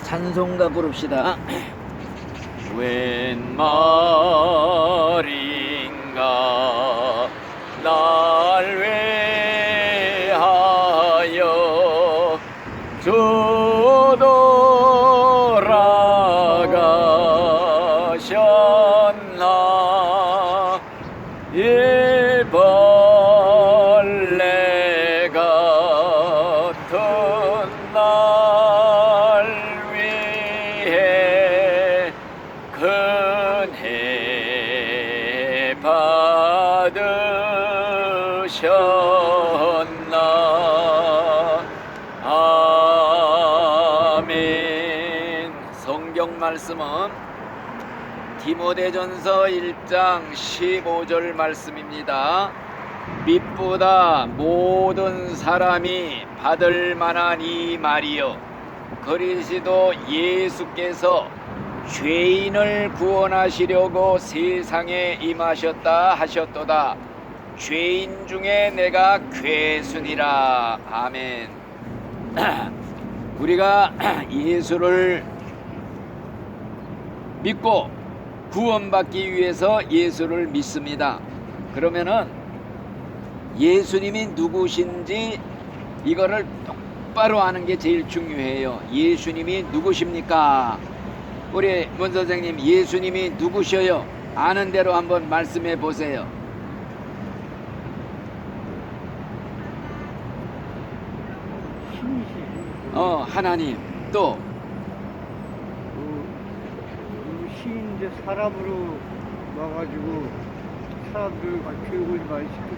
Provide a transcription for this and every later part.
찬송가 부릅시다. 웬 말인가 날 위하여 주돌아가셨나. 일벌레 같은 날 위해 큰해 받으셨나. 아멘. 성경 말씀은 디모데전서 1장 15절 말씀입니다. 빛보다 모든 사람이 받을 만한 이 말이요, 그리스도 예수께서 죄인을 구원하시려고 세상에 임하셨다 하셨도다. 죄인 중에 내가 괴순이라. 아멘. 우리가 예수를 믿고 구원받기 위해서 예수를 믿습니다. 그러면은 예수님이 누구신지 이거를 똑바로 아는 게 제일 중요해요. 예수님이 누구십니까? 우리 문 선생님, 예수님이 누구셔요? 아는 대로 한번 말씀해 보세요. 하나님. 또 이제 사람으로 와가지고 사람들 교육을 많이 시켰죠.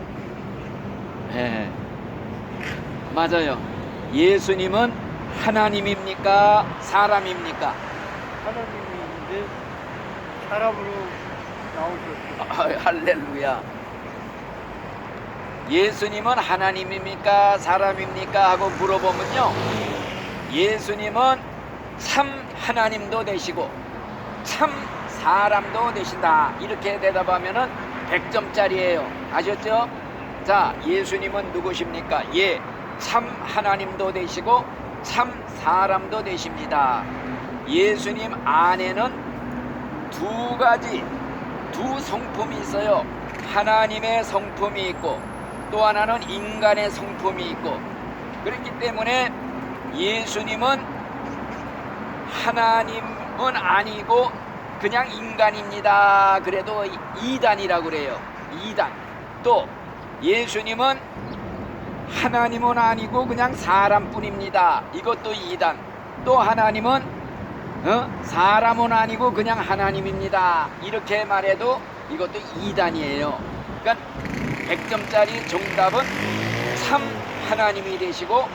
네, 맞아요. 예수님은 하나님입니까? 사람입니까? 하나님인데 사람으로 나오셨죠. 할렐루야. 예수님은 하나님입니까? 사람입니까? 하고 물어보면요, 예수님은 참 하나님도 되시고 참 사람도 되신다, 이렇게 대답하면은 100점짜리예요. 아셨죠? 자, 예수님은 누구십니까? 예, 참 하나님도 되시고 참 사람도 되십니다. 예수님 안에는 두 가지, 두 성품이 있어요. 하나님의 성품이 있고 또 하나는 인간의 성품이 있고, 그렇기 때문에 예수님은 하나님은 아니고 그냥 인간입니다. 그래도 이단이라고 그래요. 이단. 또 예수님은 하나님은 아니고 그냥 사람뿐입니다. 이것도 이단. 또 하나님은 사람은 아니고 그냥 하나님입니다. 이렇게 말해도 이것도 이단이에요. 그러니까 100점짜리 정답은 참 하나님이 되시고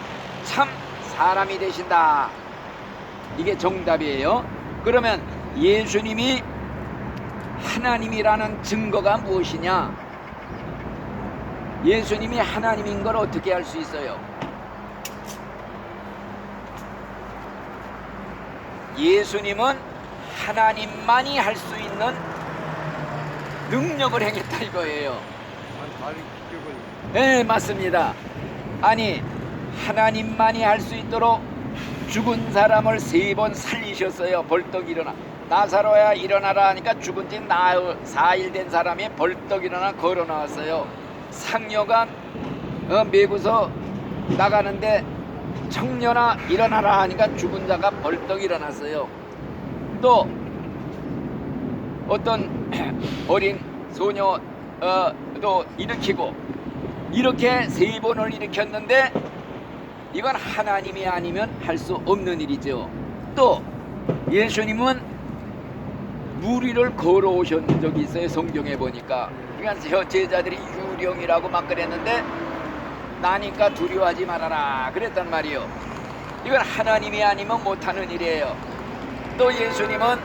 참 사람이 되신다, 이게 정답이에요. 그러면 예수님이 하나님이라는 증거가 무엇이냐? 예수님이 하나님인 걸 어떻게 알 수 있어요? 예수님은 하나님만이 할 수 있는 능력을 행했다 이거예요. 많이 기적을. 네, 맞습니다. 아니, 하나님만이 할 수 있도록 죽은 사람을 3번 살리셨어요. 벌떡 일어나. 나사로야 일어나라 하니까 죽은 지 4일 된 사람이 벌떡 일어나 걸어 나왔어요. 상녀가 메고서 나가는데 청년아 일어나라 하니까 죽은 자가 벌떡 일어났어요. 또 어떤 어린 소녀도 일으키고, 이렇게 3번을 일으켰는데 이건 하나님이 아니면 할 수 없는 일이죠. 또 예수님은 물 위를 걸어오신 적이 있어요. 성경에 보니까. 그러니까 제자들이 유령이라고 막 그랬는데 나니까 두려워하지 말아라 그랬단 말이에요. 이건 하나님이 아니면 못하는 일이에요. 또 예수님은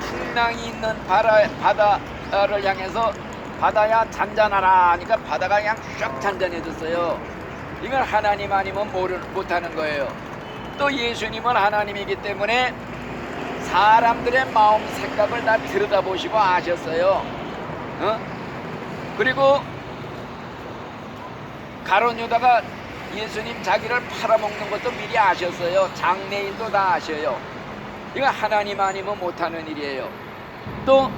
풍랑이 있는 바다를 향해서 바다야 잔잔하라 하니까 바다가 그냥 쫙 잔잔해졌어요. 이건 하나님 아니면 못하는 거예요. 또 예수님은 하나님이기 때문에 사람들의 마음 생각을 다 들여다보시고 아셨어요. 그리고 가룟 유다가 예수님 자기를 팔아먹는 것도 미리 아셨어요. 장래일도 다 아셔요. 이거 하나님 아니면 못하는 일이에요. 또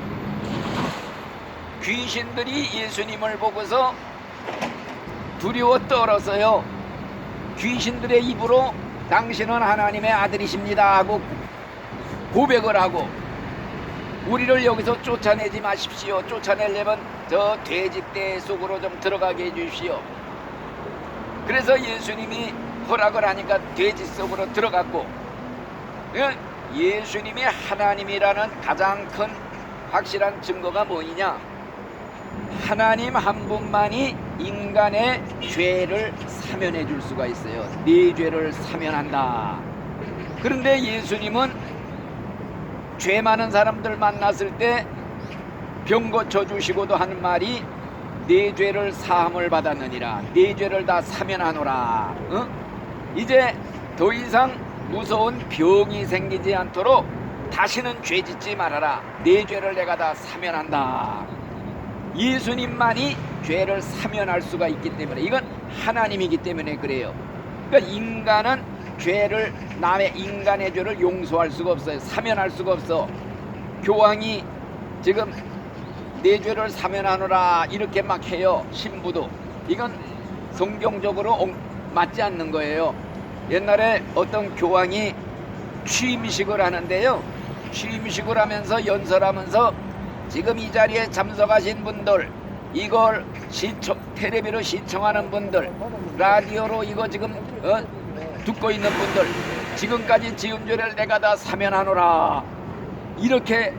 귀신들이 예수님을 보고서 두려워 떨었어요. 귀신들의 입으로 당신은 하나님의 아들이십니다 하고 고백을 하고, 우리를 여기서 쫓아내지 마십시오. 쫓아내려면 저 돼지떼 속으로 좀 들어가게 해주십시오. 그래서 예수님이 허락을 하니까 돼지 속으로 들어갔고, 예수님이 하나님이라는 가장 큰 확실한 증거가 뭐냐? 하나님 한 분만이 인간의 죄를 사면해 줄 수가 있어요. 네 죄를 사면한다. 그런데 예수님은 죄 많은 사람들 만났을 때 병 고쳐주시고도 하는 말이 네 죄를 사함을 받았느니라. 네 죄를 다 사면하노라. 이제 더 이상 무서운 병이 생기지 않도록 다시는 죄 짓지 말아라. 네 죄를 내가 다 사면한다. 예수님만이 죄를 사면할 수가 있기 때문에, 이건 하나님이기 때문에 그래요. 그러니까 인간은 죄를, 남의 인간의 죄를 용서할 수가 없어요. 사면할 수가 없어. 교황이 지금 내 죄를 사면하노라 이렇게 막 해요. 신부도. 이건 성경적으로 맞지 않는 거예요. 옛날에 어떤 교황이 취임식을 하는데요, 취임식을 하면서 연설하면서 지금 이 자리에 참석하신 분들, 이걸 텔레비로 시청하는 분들, 라디오로 이거 지금 듣고 있는 분들, 지금까지 지은 죄를 내가 다 사면하노라. 이렇게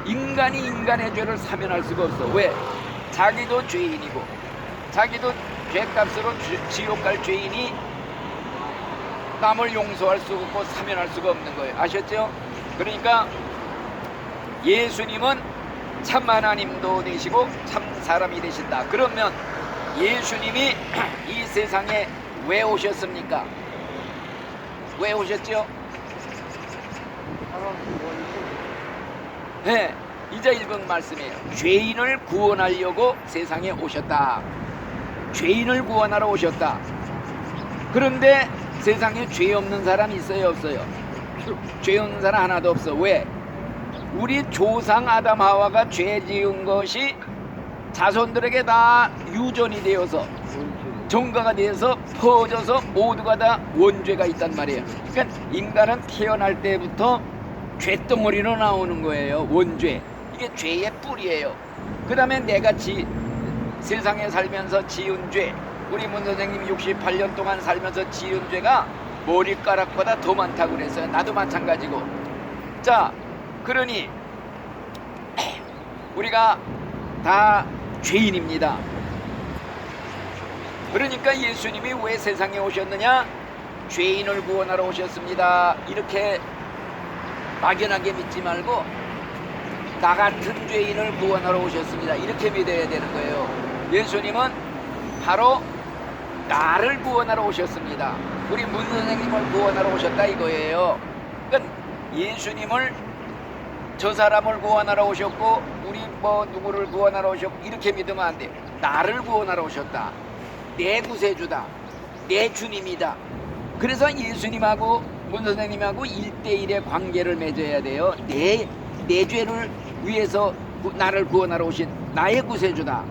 인간이 인간의 죄를 사면할 수가 없어. 왜? 자기도 죄인이고 자기도 죄값으로 지옥 갈 죄인이 남을 용서할 수 없고 사면할 수가 없는 거예요. 아셨죠? 그러니까 예수님은 참 하나님도 되시고 참 사람이 되신다. 그러면 예수님이 이 세상에 왜 오셨습니까? 왜 오셨죠? 네, 이제 읽은 말씀이에요. 죄인을 구원하려고 세상에 오셨다. 죄인을 구원하러 오셨다. 그런데 세상에 죄 없는 사람 있어요, 없어요? 죄 없는 사람 하나도 없어. 왜? 우리 조상 아담 하와가 죄 지은 것이 자손들에게 다 유전이 되어서, 전가가 되어서 퍼져서 모두가 다 원죄가 있단 말이에요. 그러니까 인간은 태어날 때부터 죄덩어리로 나오는 거예요. 원죄. 이게 죄의 뿌리예요. 그 다음에 내가 세상에 살면서 지은 죄, 우리 문 선생님 68년 동안 살면서 지은 죄가 머리카락보다 더 많다고 그랬어요. 나도 마찬가지고. 자, 그러니 우리가 다 죄인입니다. 그러니까 예수님이 왜 세상에 오셨느냐? 죄인을 구원하러 오셨습니다. 이렇게 막연하게 믿지 말고 나 같은 죄인을 구원하러 오셨습니다. 이렇게 믿어야 되는 거예요. 예수님은 바로 나를 구원하러 오셨습니다. 우리 문 선생님을 구원하러 오셨다 이거예요. 그러니까 예수님을, 저 사람을 구원하러 오셨고 우리 누구를 구원하러 오셨고 이렇게 믿으면 안 돼요. 나를 구원하러 오셨다. 내 구세주다. 내 주님이다. 그래서 예수님하고 문 선생님하고 1대1의 관계를 맺어야 돼요. 내 죄를 위해서 나를 구원하러 오신 나의 구세주다.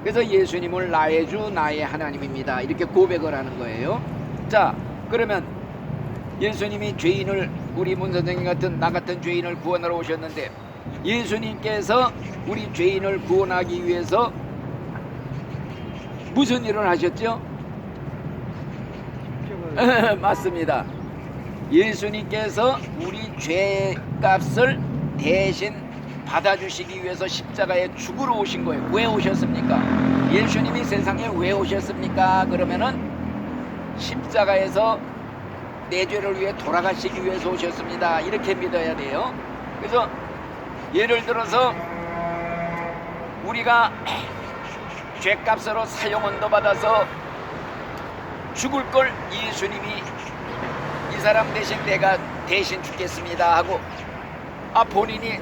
그래서 예수님을 나의 주, 나의 하나님입니다. 이렇게 고백을 하는 거예요. 자, 그러면 예수님이 죄인을, 우리 문 선생님 같은 나 같은 죄인을 구원하러 오셨는데, 예수님께서 우리 죄인을 구원하기 위해서 무슨 일을 하셨죠? 맞습니다. 예수님께서 우리 죄값을 대신 받아주시기 위해서 십자가에 죽으러 오신 거예요. 왜 오셨습니까? 예수님이 세상에 왜 오셨습니까? 그러면은 십자가에서 내 죄를 위해 돌아가시기 위해서 오셨습니다. 이렇게 믿어야 돼요. 그래서 예를 들어서 우리가 죄값으로 사형언도 받아서 죽을 걸 예수님이 이 사람 대신 내가 대신 죽겠습니다 하고 본인이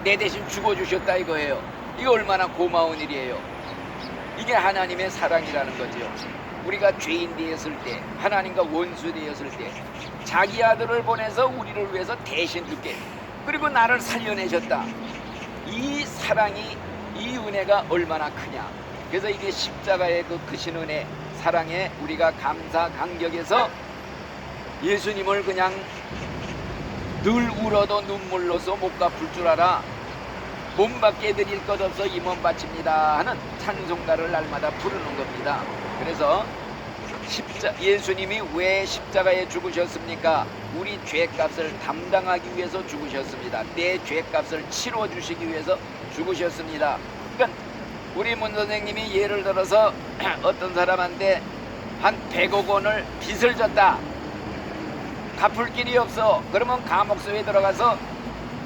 내 대신 죽어주셨다 이거예요. 이거 얼마나 고마운 일이에요. 이게 하나님의 사랑이라는 거죠. 우리가 죄인 되었을 때, 하나님과 원수 되었을 때 자기 아들을 보내서 우리를 위해서 대신 죽게, 그리고 나를 살려내셨다. 이 사랑이, 이 은혜가 얼마나 크냐. 그래서 이게 십자가의 그 크신 은혜, 사랑에 우리가 감사 감격해서 예수님을 그냥 늘 울어도 눈물로서 못 갚을 줄 알아 몸밖에 드릴 것 없어 이 몸 바칩니다 하는 찬송가를 날마다 부르는 겁니다. 그래서 예수님이 왜 십자가에 죽으셨습니까? 우리 죄값을 담당하기 위해서 죽으셨습니다. 내 죄값을 치러주시기 위해서 죽으셨습니다. 그러니까 우리 문 선생님이 예를 들어서 어떤 사람한테 한 100억 원을 빚을 졌다, 갚을 길이 없어. 그러면 감옥소에 들어가서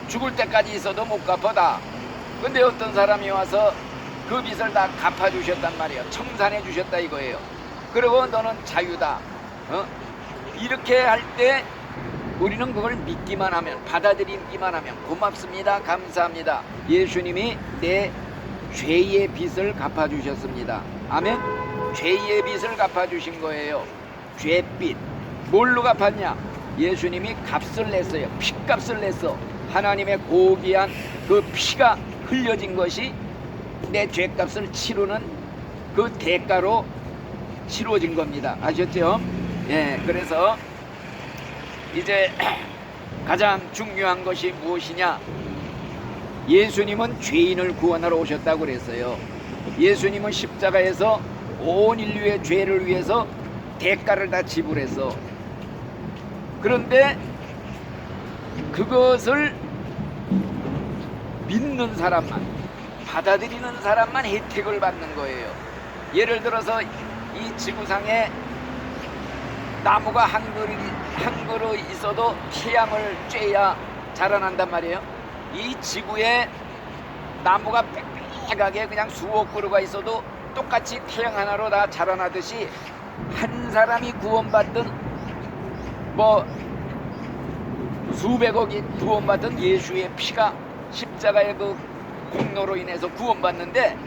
죽을 때까지 있어도 못 갚아다. 근데 어떤 사람이 와서 그 빚을 다 갚아주셨단 말이에요. 청산해 주셨다 이거예요. 그리고 너는 자유다. 이렇게 할 때 우리는 그걸 믿기만 하면, 받아들이기만 하면, 고맙습니다, 감사합니다, 예수님이 내 죄의 빚을 갚아주셨습니다. 아멘. 죄의 빚을 갚아주신 거예요. 죄빚. 뭘로 갚았냐? 예수님이 값을 냈어요. 피값을 냈어. 하나님의 고귀한 그 피가 흘려진 것이 내 죄값을 치르는 그 대가로 치루어진 겁니다. 아셨죠? 예, 그래서 이제 가장 중요한 것이 무엇이냐? 예수님은 죄인을 구원하러 오셨다고 그랬어요. 예수님은 십자가에서 온 인류의 죄를 위해서 대가를 다 지불했어. 그런데 그것을 믿는 사람만, 받아들이는 사람만 혜택을 받는 거예요. 예를 들어서 이 지구상에 나무가 한 그루 있어도 태양을 쬐야 자라난단 말이에요. 이 지구에 나무가 빽빽하게 그냥 수억 그루가 있어도 똑같이 태양 하나로 다 자라나듯이 한 사람이 구원받든 뭐 수백억이 구원받은 예수의 피가 십자가의 그 공로로 인해서 구원받는데,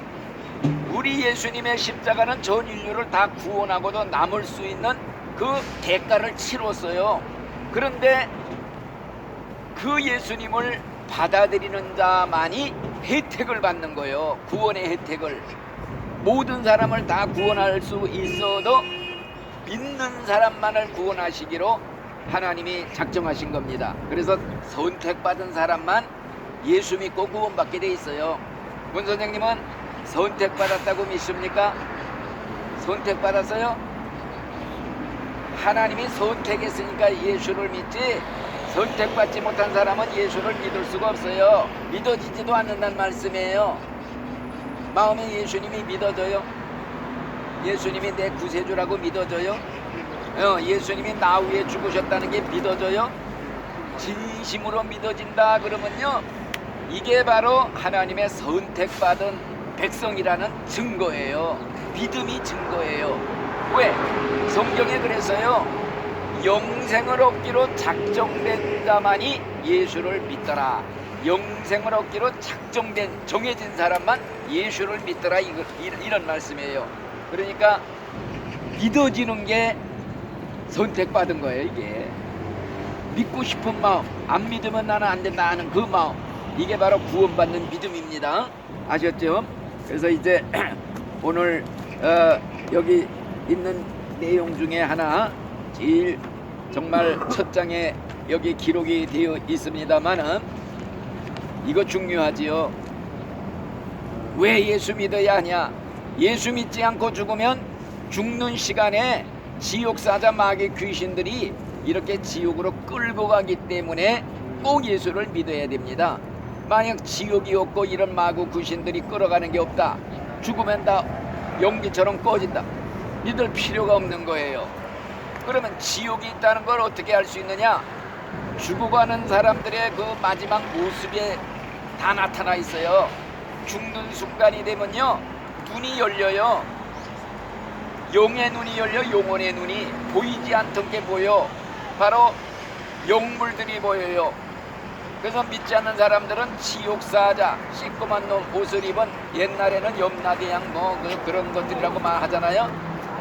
우리 예수님의 십자가는 전 인류를 다 구원하고도 남을 수 있는 그 대가를 치렀어요. 그런데 그 예수님을 받아들이는 자만이 혜택을 받는 거예요. 구원의 혜택을. 모든 사람을 다 구원할 수 있어도 믿는 사람만을 구원하시기로 하나님이 작정하신 겁니다. 그래서 선택받은 사람만 예수 믿고 구원받게 돼 있어요. 문 선생님은 선택받았다고 믿습니까? 선택받았어요? 하나님이 선택했으니까 예수를 믿지, 선택받지 못한 사람은 예수를 믿을 수가 없어요. 믿어지지도 않는다는 말씀이에요. 마음에 예수님이 믿어져요? 예수님이 내 구세주라고 믿어져요? 예수님이 나 위해 죽으셨다는 게 믿어져요? 진심으로 믿어진다 그러면요, 이게 바로 하나님의 선택받은 백성이라는 증거예요. 믿음이 증거예요. 왜? 성경에 그래서요, 영생을 얻기로 작정된 자만이 예수를 믿더라. 영생을 얻기로 작정된, 정해진 사람만 예수를 믿더라, 이런 말씀이에요. 그러니까 믿어지는 게 선택받은 거예요. 이게 믿고 싶은 마음, 안 믿으면 나는 안 된다 하는 그 마음, 이게 바로 구원받는 믿음입니다. 아셨죠? 그래서 이제 오늘 여기 있는 내용 중에 하나, 제일 정말 첫 장에 여기 기록이 되어 있습니다만은 이거 중요하지요. 왜 예수 믿어야 하냐? 예수 믿지 않고 죽으면 죽는 시간에 지옥사자 마귀 귀신들이 이렇게 지옥으로 끌고 가기 때문에 꼭 예수를 믿어야 됩니다. 만약 지옥이 없고 이런 마귀 귀신들이 끌어가는 게 없다, 죽으면 다 연기처럼 꺼진다, 믿을 필요가 없는 거예요. 그러면 지옥이 있다는 걸 어떻게 알 수 있느냐? 죽어가는 사람들의 그 마지막 모습에 다 나타나 있어요. 죽는 순간이 되면요, 눈이 열려요. 영의 눈이 열려, 영혼의 눈이 보이지 않던 게 보여. 바로 영물들이 보여요. 그래서 믿지 않는 사람들은 지옥사자, 시꺼먼 옷을 입은, 옛날에는 염라대양 그런 것들이라고 말하잖아요.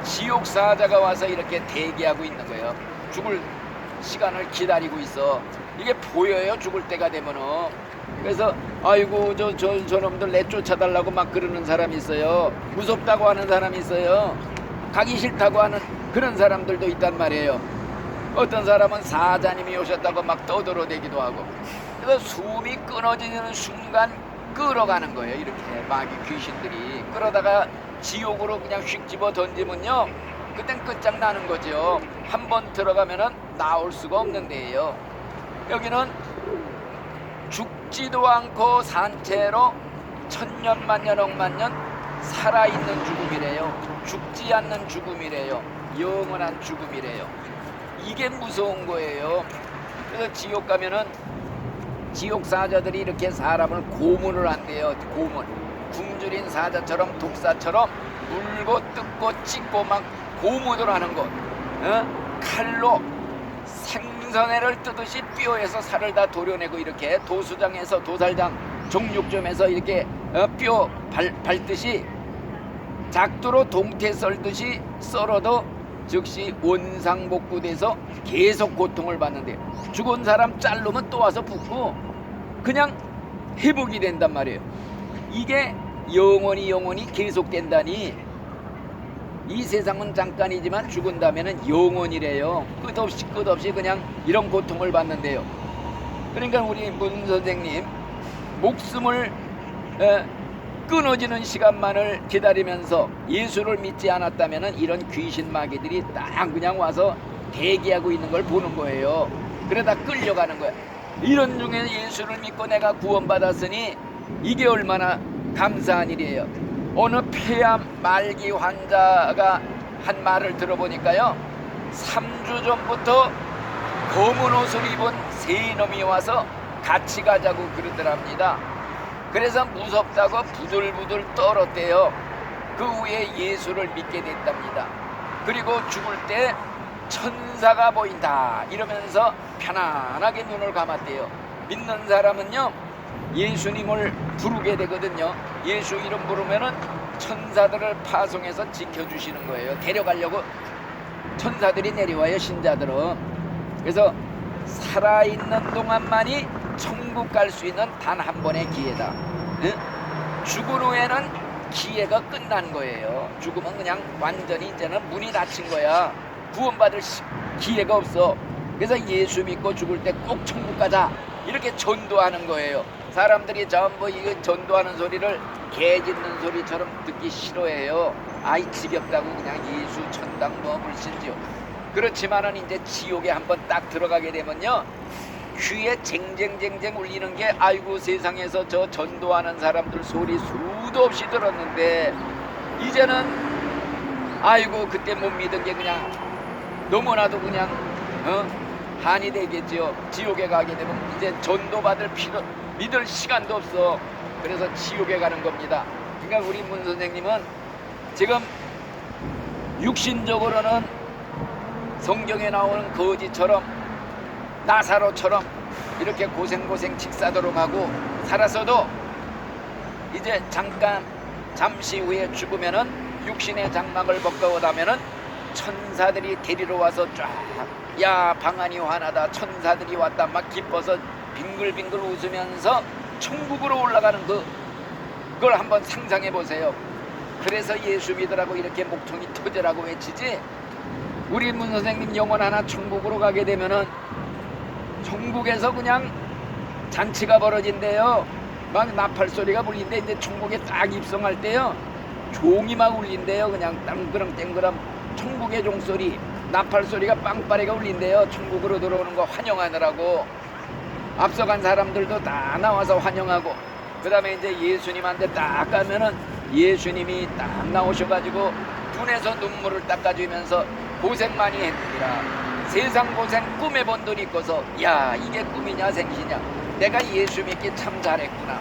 지옥 사자가 와서 이렇게 대기하고 있는 거예요. 죽을 시간을 기다리고 있어. 이게 보여요, 죽을 때가 되면은. 그래서 아이고 저놈들 내쫓아달라고 막 그러는 사람이 있어요. 무섭다고 하는 사람이 있어요. 가기 싫다고 하는 그런 사람들도 있단 말이에요. 어떤 사람은 사자님이 오셨다고 막 떠들어대기도 하고. 그래서 숨이 끊어지는 순간 끌어가는 거예요. 이렇게 마귀 귀신들이 끌어다가 지옥으로 그냥 휙 집어 던지면요, 그땐 끝장나는 거죠. 한번 들어가면은 나올 수가 없는 데예요. 여기는 죽지도 않고 산채로 천년 만년 억만년 살아있는 죽음이래요. 죽지 않는 죽음이래요. 영원한 죽음이래요. 이게 무서운 거예요. 그래서 지옥 가면은 지옥 사자들이 이렇게 사람을 고문을 한대요. 고문. 굶주린 사자처럼 독사처럼 물고 뜯고 찢고 막 고문을 하는 것. 칼로 생선회를 뜨듯이 뼈에서 살을 다 도려내고 이렇게 도수장에서 도살장 종육점에서 이렇게 뼈 밟듯이 작두로 동태 썰듯이 썰어도 즉시 원상복구돼서 계속 고통을 받는데, 죽은 사람 자르면 또 와서 붓고 그냥 회복이 된단 말이에요. 이게 영원히 계속된다니. 이 세상은 잠깐이지만 죽은 다음에는 영원이래요. 끝없이 그냥 이런 고통을 받는데요. 그러니까 우리 문 선생님, 목숨을 끊어지는 시간만을 기다리면서 예수를 믿지 않았다면 이런 귀신 마귀들이 딱 그냥 와서 대기하고 있는 걸 보는 거예요. 그러다 끌려가는 거야. 이런 중에 예수를 믿고 내가 구원받았으니 이게 얼마나 감사한 일이에요. 어느 폐암 말기 환자가 한 말을 들어보니까요, 3주 전부터 검은 옷을 입은 세 놈이 와서 같이 가자고 그러더랍니다. 그래서 무섭다고 부들부들 떨었대요. 그 후에 예수를 믿게 됐답니다. 그리고 죽을 때 천사가 보인다 이러면서 편안하게 눈을 감았대요. 믿는 사람은요, 예수님을 부르게 되거든요. 예수 이름 부르면은 천사들을 파송해서 지켜주시는 거예요. 데려가려고 천사들이 내려와요, 신자들은. 그래서 살아있는 동안만이 천국 갈 수 있는 단 한 번의 기회다. 죽은 후에는 기회가 끝난 거예요. 죽으면 그냥 완전히 이제는 문이 닫힌 거야. 구원받을 기회가 없어. 그래서 예수 믿고 죽을 때 꼭 천국 가자 이렇게 전도하는 거예요. 사람들이 전부 이 전도하는 소리를 개 짖는 소리처럼 듣기 싫어해요. 아이 지겹다고 그냥 예수 천당 뭐 물신지요. 그렇지만은 이제 지옥에 한번 딱 들어가게 되면요, 귀에 쟁쟁쟁쟁 울리는 게 아이고 세상에서 저 전도하는 사람들 소리 수도 없이 들었는데 이제는 아이고 그때 못 믿은 게 그냥 너무나도 그냥 한이 되겠지요. 지옥에 가게 되면 이제 전도받을 믿을 시간도 없어. 그래서 지옥에 가는 겁니다. 그러니까 우리 문 선생님은 지금 육신적으로는 성경에 나오는 거지처럼 나사로처럼 이렇게 고생 직사도록 살아서도 이제 잠시 후에 죽으면은 육신의 장막을 벗고 나면은 천사들이 데리러 와서 쫙, 야 방안이 환하다, 천사들이 왔다 막 기뻐서 빙글빙글 웃으면서 천국으로 올라가는 그걸 한번 상상해 보세요. 그래서 예수 믿으라고 이렇게 목청이 터져라고 외치지. 우리 문 선생님 영혼 하나 천국으로 가게 되면은 천국에서 그냥 잔치가 벌어진대요. 막 나팔 소리가 울린대. 이제 천국에 딱 입성할 때요, 종이 막 울린대요. 그냥 땡그랑 천국의 종소리, 나팔 소리가 빵빠레가 울린대요. 천국으로 들어오는 거 환영하느라고. 앞서간 사람들도 다 나와서 환영하고, 그 다음에 이제 예수님한테 딱 가면은 예수님이 딱 나오셔가지고 눈에서 눈물을 닦아주면서 고생 많이 했느니라. 세상 고생 꿈에 본 들 있고서 야 이게 꿈이냐 생시냐, 내가 예수 믿기 참 잘했구나,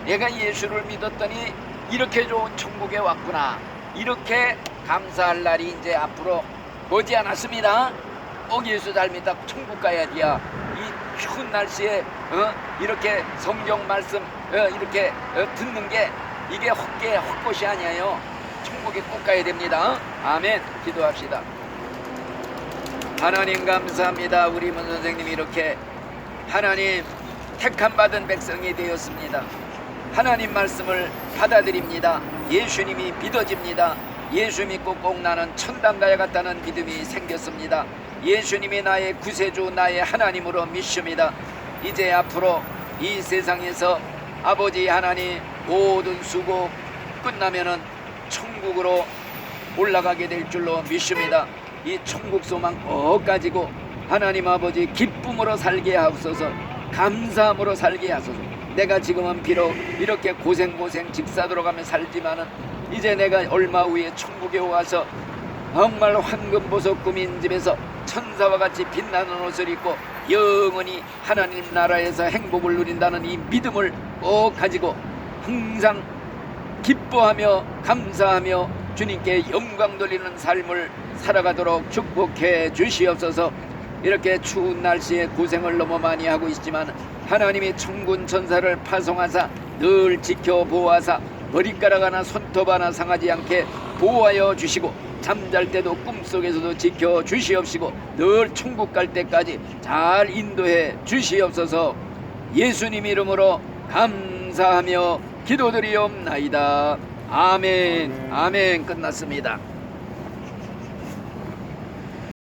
내가 예수를 믿었더니 이렇게 좋은 천국에 왔구나, 이렇게 감사할 날이 이제 앞으로 머지않았습니다. 예수 잘 믿다 천국 가야지야. 이 추운 날씨에 이렇게 성경 말씀 이렇게 듣는 게 이게 헛것이 아니에요. 천국에 천국에 꼭 가야 됩니다. 아멘. 기도합시다. 하나님 감사합니다. 우리 문 선생님이 이렇게 하나님 택함 받은 백성이 되었습니다. 하나님 말씀을 받아들입니다. 예수님이 믿어집니다. 예수 믿고 꼭 나는 천당 가야 같다는 믿음이 생겼습니다. 예수님이 나의 구세주, 나의 하나님으로 믿습니다. 이제 앞으로 이 세상에서 아버지 하나님 모든 수고 끝나면은 천국으로 올라가게 될 줄로 믿습니다. 이 천국 소망 꼭 가지고 하나님 아버지 기쁨으로 살게 하옵소서. 감사함으로 살게 하소서. 내가 지금은 비록 이렇게 고생 직사들어가며 살지만은 이제 내가 얼마 후에 천국에 와서 정말 황금보석 꾸민 집에서 천사와 같이 빛나는 옷을 입고 영원히 하나님 나라에서 행복을 누린다는 이 믿음을 꼭 가지고 항상 기뻐하며 감사하며 주님께 영광 돌리는 삶을 살아가도록 축복해 주시옵소서. 이렇게 추운 날씨에 고생을 너무 많이 하고 있지만 하나님이 천군 천사를 파송하사 늘 지켜 보호하사 머리카락 하나 손톱 하나 상하지 않게 보호하여 주시고 잠잘 때도 꿈속에서도 지켜 주시옵시고 늘 천국 갈 때까지 잘 인도해 주시옵소서. 예수님 이름으로 감사하며 기도드리옵나이다. 아멘. 아멘. 끝났습니다.